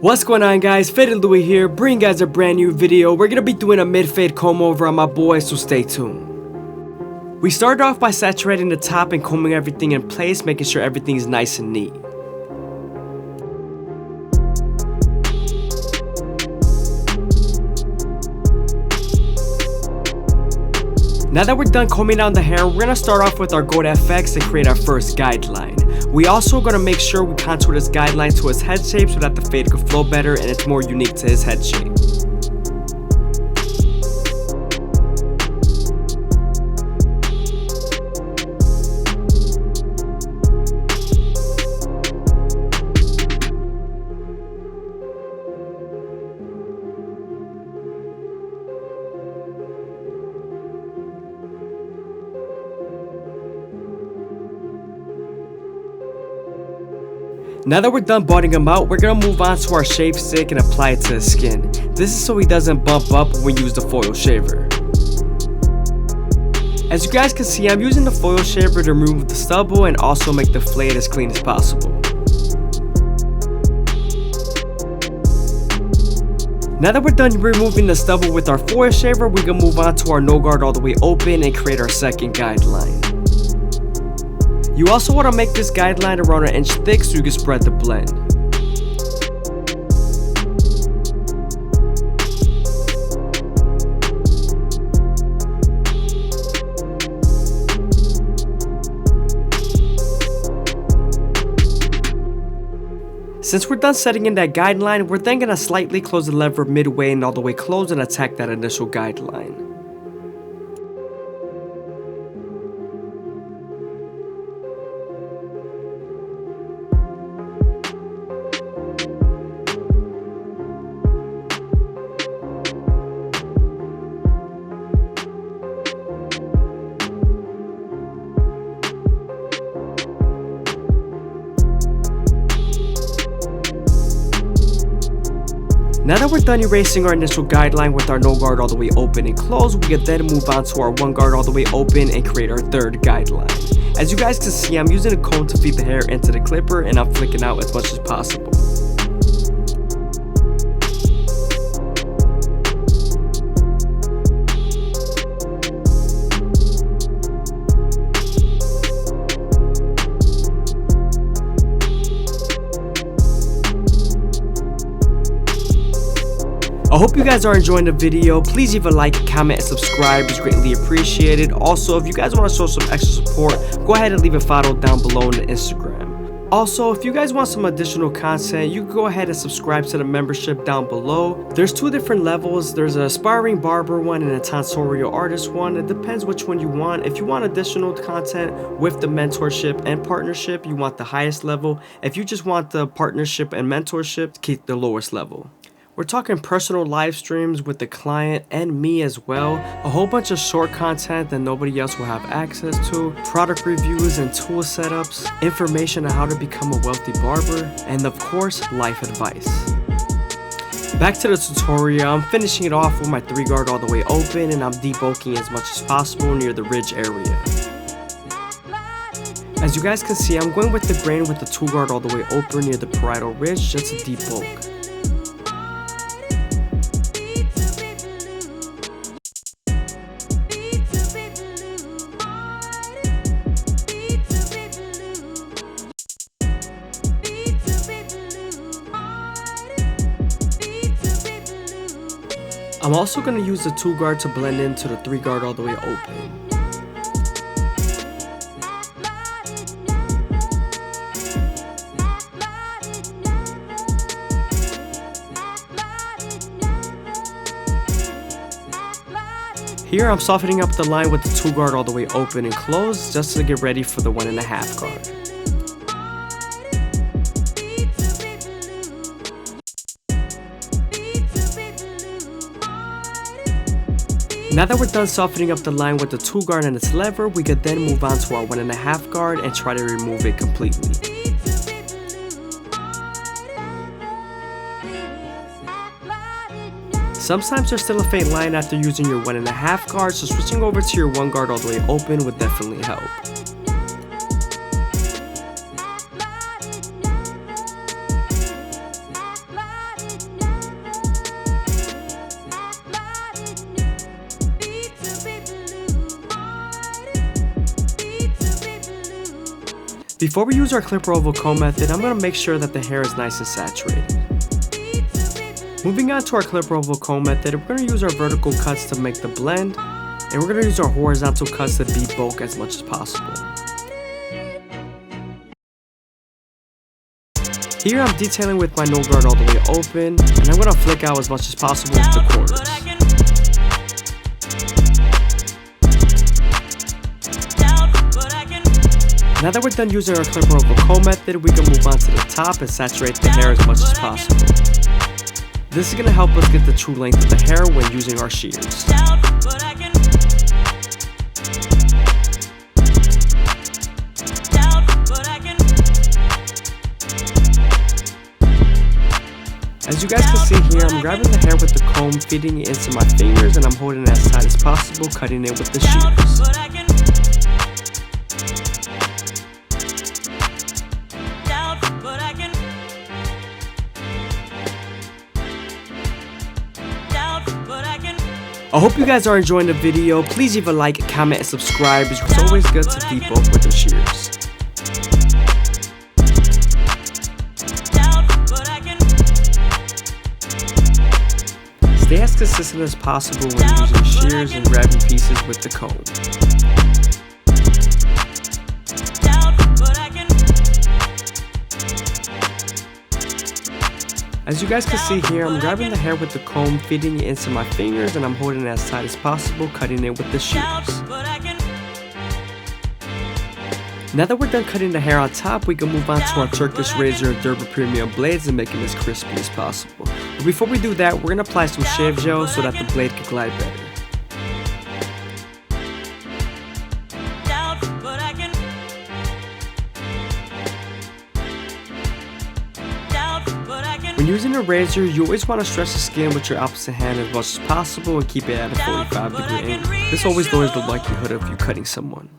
What's going on, guys? FadeitLuie here, bringing you guys a brand new video. We're gonna be doing a mid-fade comb over on my boy, so stay tuned. We started off by saturating the top and combing everything in place, making sure everything is nice and neat. Now that we're done combing down the hair, we're gonna start off with our gold FX and create our first guideline. We also gonna make sure we contour this guideline to his head shape so that the fade could flow better and it's more unique to his head shape. Now that we're done budding him out, we're gonna move on to our shave stick and apply it to his skin. This is so he doesn't bump up when we use the foil shaver. As you guys can see, I'm using the foil shaver to remove the stubble and also make the fade as clean as possible. Now that we're done removing the stubble with our foil shaver, we can move on to our no guard all the way open and create our second guideline. You also want to make this guideline around an inch thick so you can spread the blend. Since we're done setting in that guideline, we're then going to slightly close the lever midway and all the way close and attack that initial guideline. Now that we're done erasing our initial guideline with our no guard all the way open and closed, we can then move on to our one guard all the way open and create our third guideline. As you guys can see, I'm using a comb to feed the hair into the clipper and I'm flicking out as much as possible. I hope you guys are enjoying the video. Please leave a like, comment, and subscribe. It's greatly appreciated. Also, if you guys want to show some extra support, go ahead and leave a follow down below on the Instagram. Also, if you guys want some additional content, you can go ahead and subscribe to the membership down below. There's two different levels. There's an aspiring barber one and a tonsorial artist one. It depends which one you want. If you want additional content with the mentorship and partnership, you want the highest level. If you just want the partnership and mentorship, keep the lowest level. We're talking personal live streams with the client and me as well, a whole bunch of short content that nobody else will have access to, product reviews and tool setups, information on how to become a wealthy barber, and of course, life advice. Back to the tutorial, I'm finishing it off with my 3 guard all the way open and I'm debulking as much as possible near the ridge area. As you guys can see, I'm going with the grain with the 2 guard all the way open near the parietal ridge just to debulk. I'm also going to use the 2 guard to blend into the 3 guard all the way open. Here I'm softening up the line with the 2 guard all the way open and closed just to get ready for the 1.5 guard. Now that we're done softening up the line with the 2 guard and its lever, we could then move on to our 1.5 guard and try to remove it completely. Sometimes there's still a faint line after using your 1.5 guard, so switching over to your 1 guard all the way open would definitely help. Before we use our clipper oval comb method, I'm going to make sure that the hair is nice and saturated. Moving on to our clipper oval comb method, we're going to use our vertical cuts to make the blend, and we're going to use our horizontal cuts to beat bulk as much as possible. Here I'm detailing with my no guard all the way open, and I'm going to flick out as much as possible with the quarters. Now that we're done using our clipper oval comb method, we can move on to the top and saturate the hair as much as possible. This is going to help us get the true length of the hair when using our shears. As you guys can see here, I'm grabbing the hair with the comb, feeding it into my fingers, and I'm holding it as tight as possible, cutting it with the shears. I hope you guys are enjoying the video. Please leave a like, comment, and subscribe. It's always good to beat bulk with the shears. Stay as consistent as possible when using shears and grabbing pieces with the comb. As you guys can see here, I'm grabbing the hair with the comb, feeding it into my fingers, and I'm holding it as tight as possible, cutting it with the shears. Now that we're done cutting the hair on top, we can move on to our Turkish razor and Durban premium blades and making this crispy as possible. But before we do that, we're going to apply some shave gel so that the blade can glide better. When using a razor, you always want to stretch the skin with your opposite hand as much as possible and keep it at a 45-degree angle. This always lowers the likelihood of you cutting someone.